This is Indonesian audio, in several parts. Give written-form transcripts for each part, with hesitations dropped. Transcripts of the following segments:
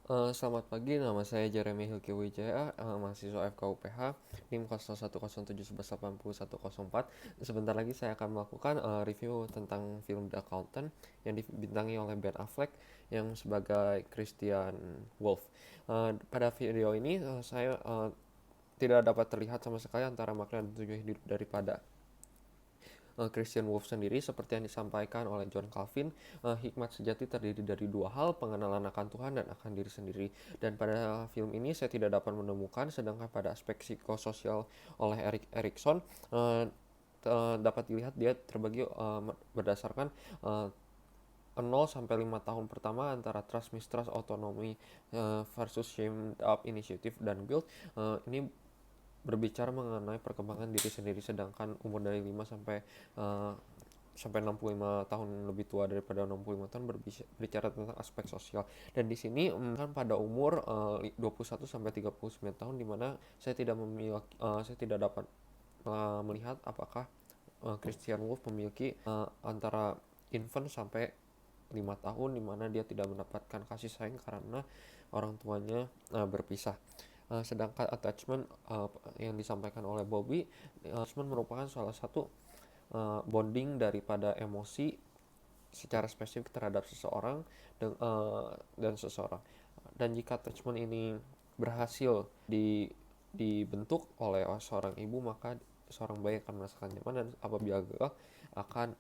Selamat pagi, nama saya Jeremy Hilki Wijaya, mahasiswa FKUPH, NIM 0117118004. Sebentar lagi saya akan melakukan review tentang film The Accountant yang dibintangi oleh Ben Affleck yang sebagai Christian Wolf. Pada video ini saya tidak dapat terlihat sama sekali antara makna dan tujuan hidup daripada Christian Wolff sendiri. Seperti yang disampaikan oleh John Calvin, hikmat sejati terdiri dari dua hal, pengenalan akan Tuhan dan akan diri sendiri. Dan pada film ini saya tidak dapat menemukan, sedangkan pada aspek psikososial oleh Erik Erikson dapat dilihat dia terbagi berdasarkan 0 sampai 5 tahun pertama antara trust mistrust autonomy versus shame up initiative dan guilt. Ini berbicara mengenai perkembangan diri sendiri, sedangkan umur dari 5 sampai 65 tahun, lebih tua daripada 65 tahun, berbicara tentang aspek sosial. Dan di sini kan pada umur 21 sampai 39 tahun, di mana saya tidak dapat melihat apakah Christian Wolf memiliki antara infant sampai 5 tahun, di mana dia tidak mendapatkan kasih sayang karena orang tuanya berpisah. Sedangkan attachment yang disampaikan oleh Bobby, attachment merupakan salah satu bonding daripada emosi secara spesifik terhadap seseorang dan seseorang. Dan jika attachment ini berhasil dibentuk oleh seorang ibu, maka seorang bayi akan merasakan nyaman, dan apabila gagal akan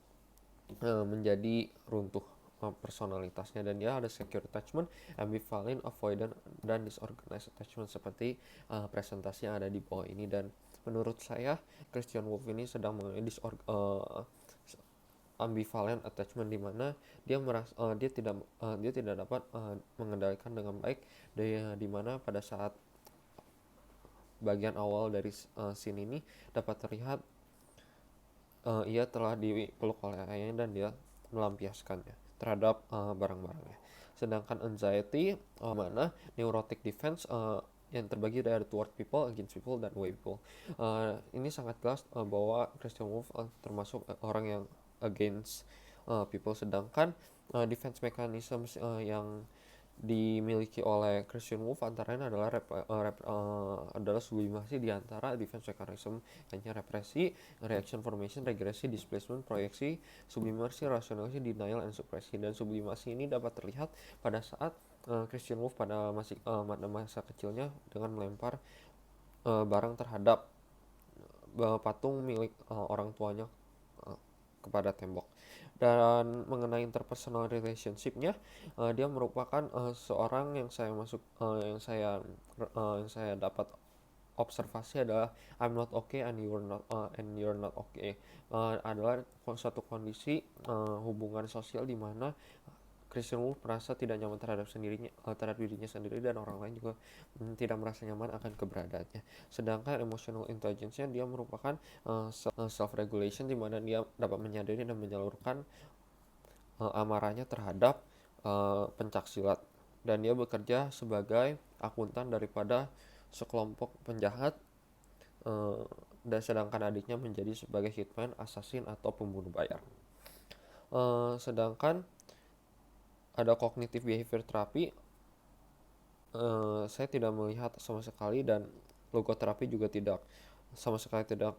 menjadi runtuh personalitasnya. Dan dia ada secure attachment, ambivalent, avoidant, dan disorganized attachment seperti presentasi yang ada di bawah ini. Dan menurut saya Christian Wolff ini sedang mengalami ambivalent attachment, di mana dia tidak dapat mengendalikan dengan baik, di mana pada saat bagian awal dari scene ini dapat terlihat ia telah dipeluk oleh ayahnya dan dia melampiaskannya terhadap barang-barangnya. Sedangkan anxiety, mana neurotic defense yang terbagi dari toward people, against people, dan way people. Ini sangat jelas bahwa Christian Wolff termasuk orang yang against people, sedangkan defense mechanism yang dimiliki oleh Christian Wolff antaranya adalah adalah sublimasi di antara defense mechanism, hanya represi, reaction formation, regresi, displacement, proyeksi, sublimasi, rationalisasi, denial, and supresi. Dan sublimasi ini dapat terlihat pada saat Christian Wolff pada masa kecilnya dengan melempar barang terhadap patung milik orang tuanya kepada tembok. Dan mengenai interpersonal relationship-nya, dia merupakan seorang yang saya dapat observasi adalah I'm not okay and you're not okay. Adalah suatu kondisi hubungan sosial di mana Christian Wolff merasa tidak nyaman terhadap dirinya sendiri, dan orang lain juga tidak merasa nyaman akan keberadaannya. Sedangkan emotional intelligence-nya, dia merupakan self-regulation, di mana dia dapat menyadari dan menyalurkan amarahnya terhadap pencak silat, dan dia bekerja sebagai akuntan daripada sekelompok penjahat, dan sedangkan adiknya menjadi sebagai hitman, assassin, atau pembunuh bayar. Sedangkan ada cognitive behavior therapy, saya tidak melihat sama sekali, dan logoterapi juga sama sekali tidak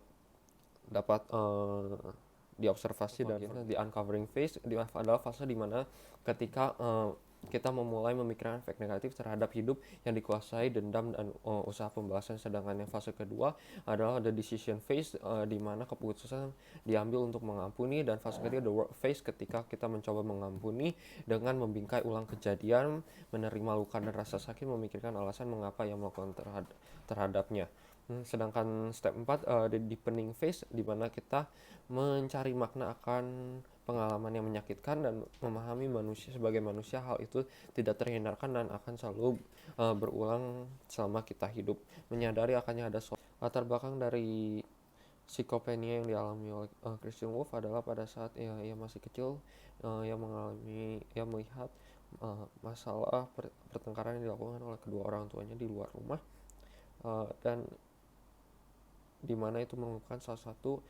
dapat diobservasi. Dan di uncovering phase adalah fase dimana ketika kita memulai memikirkan efek negatif terhadap hidup yang dikuasai dendam dan usaha pembalasan. Sedangkan yang fase kedua adalah the decision phase, di mana keputusan diambil untuk mengampuni. Dan fase ketiga the work phase, ketika kita mencoba mengampuni dengan membingkai ulang kejadian, menerima luka dan rasa sakit, memikirkan alasan mengapa yang melakukan terhadapnya. Sedangkan step 4 the deepening phase, di mana kita mencari makna akan pengalaman yang menyakitkan dan memahami manusia sebagai manusia. Hal itu tidak terhindarkan dan akan selalu berulang selama kita hidup. Menyadari akannya ada latar belakang dari psikopenia yang dialami oleh Christian Wolff adalah pada saat ia masih kecil, ia melihat masalah pertengkaran yang dilakukan oleh kedua orang tuanya di luar rumah, dan di mana itu merupakan salah satu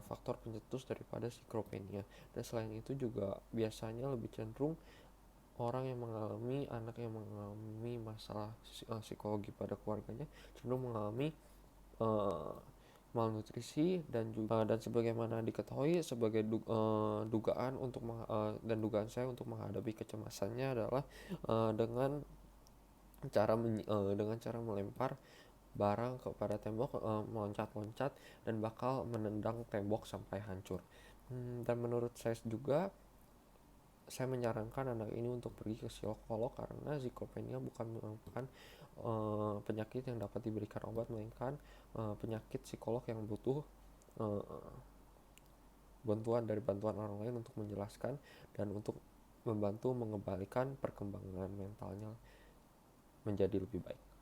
faktor pencetus daripada psikopenia. Dan selain itu juga biasanya lebih cenderung orang yang mengalami anak yang mengalami masalah psikologi pada keluarganya cenderung mengalami eh, malnutrisi dan sebagaimana diketahui sebagai dugaan dan dugaan saya untuk menghadapi kecemasannya adalah dengan dengan cara melempar barang kepada tembok, meloncat-loncat dan bakal menendang tembok sampai hancur. Dan menurut saya juga, saya menyarankan anak ini untuk pergi ke psikolog karena zikopenia bukan merupakan penyakit yang dapat diberikan obat, melainkan penyakit psikolog yang butuh uh, bantuan orang lain untuk menjelaskan dan untuk membantu mengembalikan perkembangan mentalnya menjadi lebih baik.